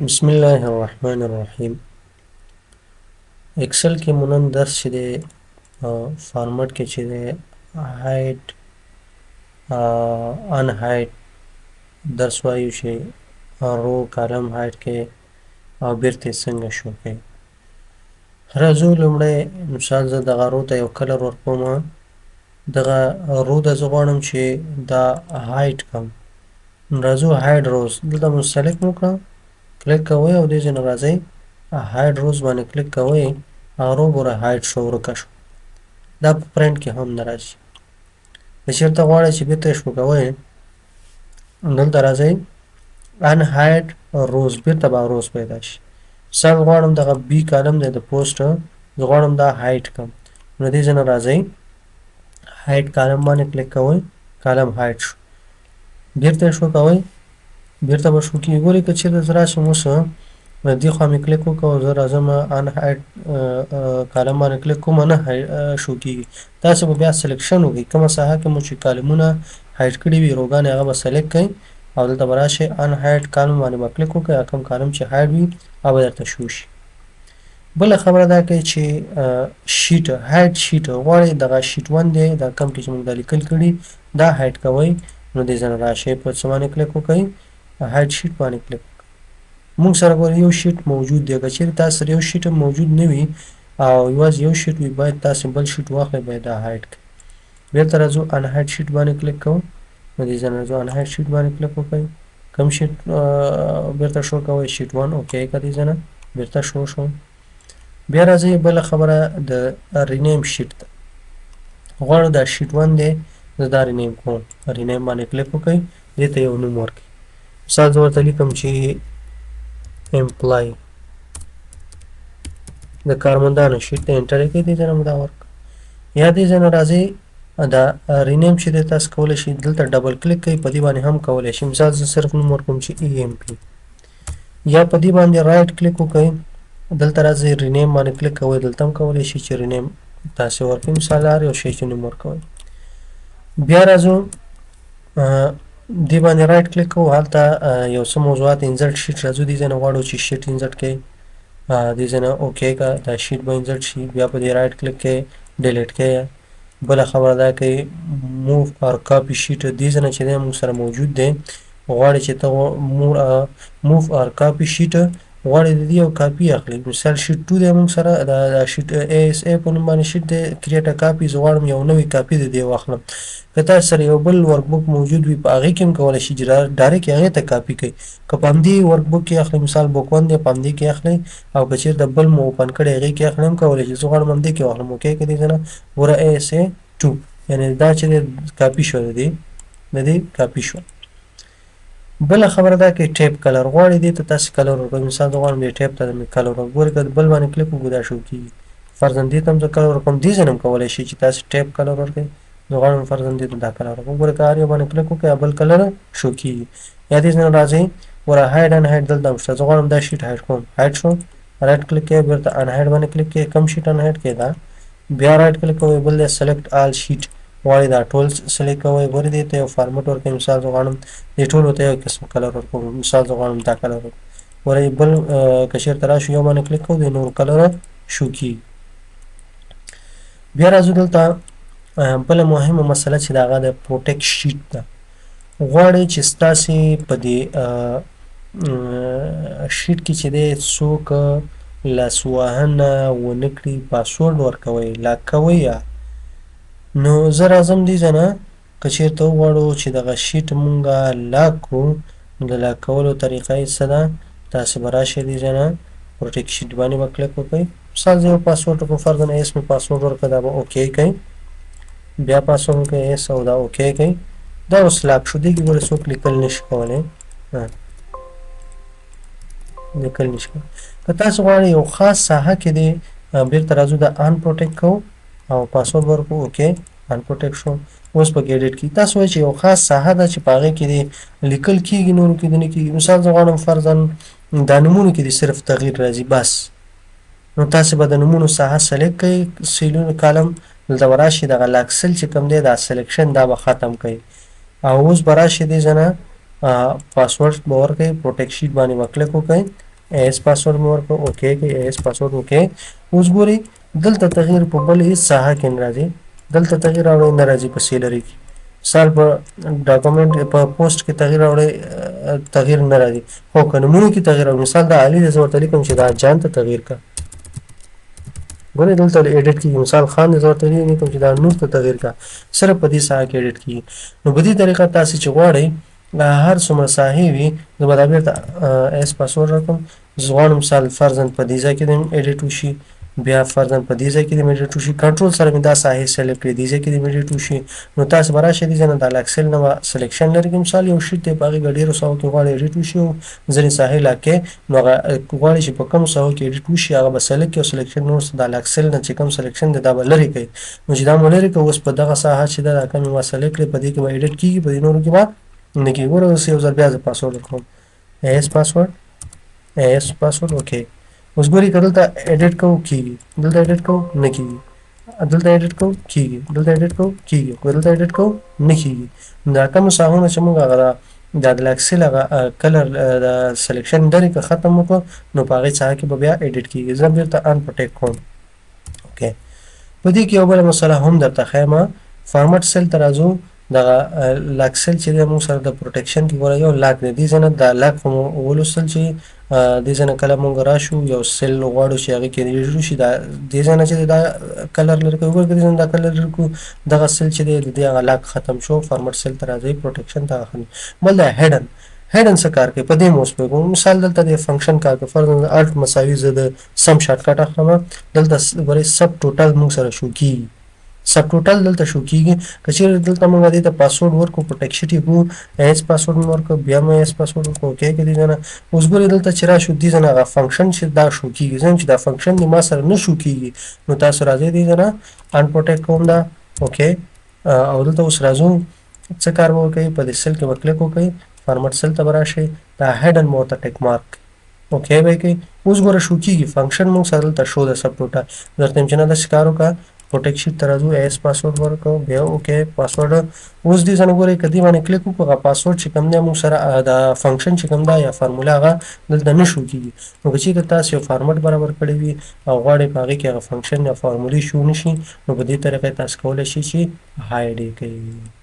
بسم الله الرحمن الرحیم. اکسل کې مونږ درس چې دی فارمټ کې چې دی هایټ ان هایټ درس وایو چې رو کالم هایټ کې او بیرته څنګه شو کوي. راځو لومړی مثال زه دغه رو ته یو کلر ورکوم. دغه رو ته زه غواړم چې دا هایټ کم. راځو هایډ روز دلته مو سلیکټ وکړه، کلیک کوئ او دې ځای نه راځئ هایډ روز باندې کلیک کوئ او رو ګوره هایټ شو ورکه شو. دا په پرنټ کې هم نه راځي. که چېرته غواړئ چې بېرته یې شو کوئ دلته راځئ ان هایډ روز، بېرته به روز پیدا شي. مثال غواړم دغه بي کالم دی د پوسټ، زه غواړم دا هایټ کړم نو دې ځای نه راځئ هایټ کالم باندې کلیک کوئ، کالم هایټ شو. بېرته یې شو کوئ بېرته به شو کېږي. ګورئ که چېرته زه راشم اوس دې خوا مې کلیک وکړ، زه راځم ان هایټ کالم باندې کلیک کوم، نه شو کېږي. تاسې به بیا سلیکشن وکړئ، کومه ساحه کې مو چې کالمونه هایټ کړي وي روګانې هغه به سلیکټ کړئ او دلته به راشئ ان هایټ کالم باندې به کلیک وکړئ، کوم کالم چې هایټ وي هغه به درته شو شي. بله خبره دا کوي چې شیټ هایټ شیټ غواړئ دغه شیټ 1 دی دا کوم کې چې موږ دا لیکل کړي دا هایټ کوئ نو دې ځای نه راشئ په څه باندې کلیک وکړئ هایټ شیټ باندې کلیک. موږ سره ګورئ یو شیټ موجود دی، که چېرې تاسو سره یو شیټ هم موجود نه وي او یوازې یو شیټ وي باید تاسې بل شیټ واخلئ، باید دا هایټ کړئ. بېرته راځو ان هایټ شیټ باندې کلیک کوو نو دې ځای نه راځو ان هایټ شیټ باندې کلیک وکړئ. کوم شیټ بېرته شو کوئ شیټ 1 اوکې که دې ځای نه بېرته شو. بیا راځئ بله خبره د رینیم شیټ ته، غواړو دا شیټ 1 دی زه دا رینیم کوم، رینیم باندې کلیک وکړئ، دې ته یو نوم ورکړئ. مثال زه ورته لیکم چې امپلای د کارمندانو شیټ ته انټر یې کړئ، دې ځای نه مو دا ورکړه. یا دې ځای نه راځئ دا رینیم چې دی تاسو کولی شئ دلته ډبل کلیک کوئ، په دې باندې هم کولی شئ. مثال زه صرف نوم ورکوم چې ای ام پی، یا په دې باندې رایټ کلیک وکړئ دلته راځئ رینیم باندې کلیک کوئ، دلته هم کولی شئ چې رینیم تاسې ورکړئ، مثال هر یو شی چې نوم ورکوئ. بیا راځو دې باندې رایټ کلیک کوو، هلته یو څه موضوعات انزرټ شیټ راځو، دې ځای نه غواړو چې شیټ انزرټ کړئ، دې ځای نه اوکې که دا شیټ به انزرټ شي. بیا په دې رایټ کلیک کړئ ډیلیټ کړئ. بله خبره دا کوي موو اور کاپي شیټ، دې ځای نه چې دی موږ سره موجود دی، غواړئ چې ته موو اور کاپي شیټ غواړئ د دې یو کاپي اخلئ. مثال شیټ 2 دی موږ سره دا شیټ اے اس اے په نوم باندې شیټ دی، کریټ ا کاپي، زه غواړم یو نوی کاپي د دې واخلم. که تاسو سره یو بل ورک بک موجود وي په هغې کې هم کولی شئ چې ډایرکټ هغې ته کاپي کړئ. که په همدې ورک بک کې اخلئ، مثال بک 1 دی په همدې کې اخلئ، او که چېرته بل مو اوپن کړی هغې کې اخلئ هم کولی شئ. زه غواړم همدې کې واخلم اوکې که دې ځای نه ګوره اے اس اے 2 یعنې دا چې دی کاپي شوه، د دې کاپي شوه. بله خبره دا کوي ټیپ کلر غواړئ دې ته تاسې کلر ورکوئ، مثال زه غواړم دې ټیپ ته مې کلر ورکړم. ګورئ که بل باندې کلیک وکړو دا شو کېږي. فرضاً دې ته هم زه کلر ورکوم، دې ځای نه هم کولی شئ چې تاسې ټیپ کلر ورکړئ، زه غواړم فرضاً دې ته دا کلر ورکړم. ګورئ که هر یو باندې کلیک وکړئ بل کلر شو کېږي. یا دې ځای نه راځئ ګوره هایډ ان هایډ دلته هم شته، زه غواړم دا شیټ هایډ کوم، هایډ شو، رایټ کلیک کوئ بېرته ان هایډ باندې کلیک کوئ، کوم شیټ ان هایډ کوئ دا، بیا رایټ کلیک کوئ بل دی سلیکټ آل شیټ غواړئ دا ټول سلیکټ کوئ. ګورئ دې ته یو فارمټ ورکوئ، مثال زه غواړم دې ټولو ته یو قسم کلر ورکوم، مثال زه غواړم دا کلر ورکوم. ګورئ بل که چېرته راشو یو باندې کلیک کوو د نور کلره شو کېږي. بیا راځو دلته بله مهمه مسله چې د هغه د پروټیکټ شیټ ده. غواړئ چې ستاسې په دې شیټ کې چې دی څوک لاسوهنه ونه کړي، پاسورډ ورکوئ، لاک کوئ یا نو زه راځم دې ځای نه که چېرته وغواړو چې دغه شیټ مونږه لاک کړو نو د لاک کولو طریقه یې څه ده، تاسې به راشئ دې ځای نه پروټیکټ شیټ باندې به کلیک وکړئ. مثال زه یو پاسورډ ورکړم، فرضاً ایس مې پاسورډ ورکړه، دا به اوکې کوئ، بیا پاسورډ ورکړئ ایس او دا اوکې کوئ، دا اوس لاک شو. دې کې ګورئ څوک لیکل نشي کولی، لیکل نشي کولی. که تاسو غواړئ یو خاص ساحه کې دی بېرته راځو دا ان پروټیکټ کوو او پاسورډ ورکړو اوکې ان پروټیکټ شو. اوس پکې ایډیټ کړئ، تاسو وایئ چې یو خاص ساحه ده چې په هغې کې دی لیکل کېږي نورو کې دې نه کېږي. مثال زه غواړم فرضاً دا نومونو کې دې صرف تغییر راځي بس، نو تاسې به د نومونو ساحه سلیکټ کړئ، سیلونو کالم دلته به راشئ دغه لاک سیل چې کوم دی دا سلیکشن دا به ختم کړئ او اوس به راشئ دې ځای نه پاسورډ به ورکوئ پروټیکټ شیټ باندې به کلیک وکړئ ایس پاسورډ مې ورکړ اوکې کوئ ایس پاسورډ اوکې اوس ګورئ دلته تغییر په بل هیڅ ساحه کې نه راځي دلته تغییر راوړئ نه راځي په سیلري کې مثال په ډاکومنټ په پوسټ کې تغییر راوړئ تغییر نه راځي خو که نومونو کې تغییر راوړئ مثال د علي زه ورته لیکم چې دا جان ته تغییر کړه ګورئ دلته ایډیټ کېږي مثال خان دې زه ورته لیکم چې دا نور ته تغییر کړه صرف په دې ساحه کې ایډیټ کېږي نو په دې طریقه تاسې چې غواړئ هر څومره ساحې وي زه به دا بېرته ایس پاسورډ راکړم زه غواړم مثال فرضاً په دې ځای کې دې ایډیټ وشي بیا فرضاً په دې ځای کې دې ایډیټ وشي کنټرول سره مې دا ساحې سلیکټ کړي دې ځای کې دې ایډیټ وشي نو تاسو به راشئ دې ځای نه دا اکسل نه به سلیکشن لري که مثال یو شیټ دی په هغې به ډېرو ساحو کې غواړئ ایډیټ وشي او ځینې ساحې لاک کړئ نو هغه غواړئ چې په کومو ساحو کې ایډیټ وشي هغه به سلیکټ کړئ او سلیکشن نو دا اکسل نه چې کوم سلیکشن دی دا به لرې کړئ نو چې دا مو لرې کړه اوس په دغه ساحه چې ده دا کومې ما سلیکټ کړې په دې کې به ایډیټ کېږي په دې نورو کې به نه کېږي ګوره اوس یو ځل بیا زه پاسورډ ورکوم ایس پاسورډ اوکې اوس ګورئ که دلته ایډیټ کوو کېږي دلته ایډیټ کوو نه کېږي دلته ایډیټ کوو کېږي دلته ایډیټ کوو کېږي خو دلته ایډیټ کوو نه کېږي دا کومو ساحونه چې موږ هغه دا د اکسل هغه کلر د سلیکشن لرې که ختم وکړو نو په هغې ساحه کې به بیا ایډیټ کېږي زه بېرته ان پروټیکټ کوم اوکې په دې کې یو بله مسله هم درته ښیم فارمټ سیل ته راځو دغه لاک سیل چې دی موږ سره د پروټیکشن کې ګوره یو لاک دی دې ځای نه دا لاک خو مو ولوستل چې دې ځای نه کله موږ راشو یو سیل غواړو چې هغې کې ایډیټ وشي دا دې ځای نه چې دا کلر لرې کوي ګوره که دې ځای نه دا کلر لرې کړو دغه سیل چې دی د دې هغه لاک ختم شو فارمټ سیل ته راځئ پروټیکشن ته ختم بل دا هیډن څه کار کوي په دې مو اوس پوهېږو مثال دلته د فنکشن کار کوي فرضاً الټ مساوي زه د سم شارټکټ اخلم دلته ګورئ سب ټوټل موږ سره شو کېږي سب ټوټل دلته شو کېږي که چېرې دلته موږ دې ته پاسورډ ورکړو پروټیکټ شیټ یې کړو ایس پاسورډ مو ورکړو بیا مو ایس پاسورډ ورکړو اوکې که دې ځای نه اوس ګورئ دلته چې راشو دې ځای نه هغه فنکشن چې دا شو کېږي زه چې دا فنکشن دې ما سره نه شو کېږي نو تاسو راځئ دې ځای نه ان پروټیکټ کوم دا اوکې او دلته اوس راځو څه کار به وکړئ په دې سیل کې به کلیک وکړئ فارمټ سیل ته به راشئ دا هیډن مو ورته ټیک مارک اوکې به یې کوئ اوس ګوره شو کېږي فنکشن موږ سره دلته شو ده سب ټوټل درته یم چې نه داسې کار وکړه پروټیکټ شیټ ته راځو ایس پاسورډ ورکړو بیا اوکې پاسورډ اوس دې ځای نه ګورئ که دې باندې کلیک وکړو هغه پاسورډ چې کوم دی موږ سره دا فنکشن چې کوم ده یا فارموله هغه دلته نه شو کېږي نو که چېرته تاسو یو فارمټ برابر کړی وي او غواړئ په هغې کې هغه فنکشن یا فارمولې شو نه شي نو په دې طریقه تاسو کولی شئ چې هایډ یې کړئ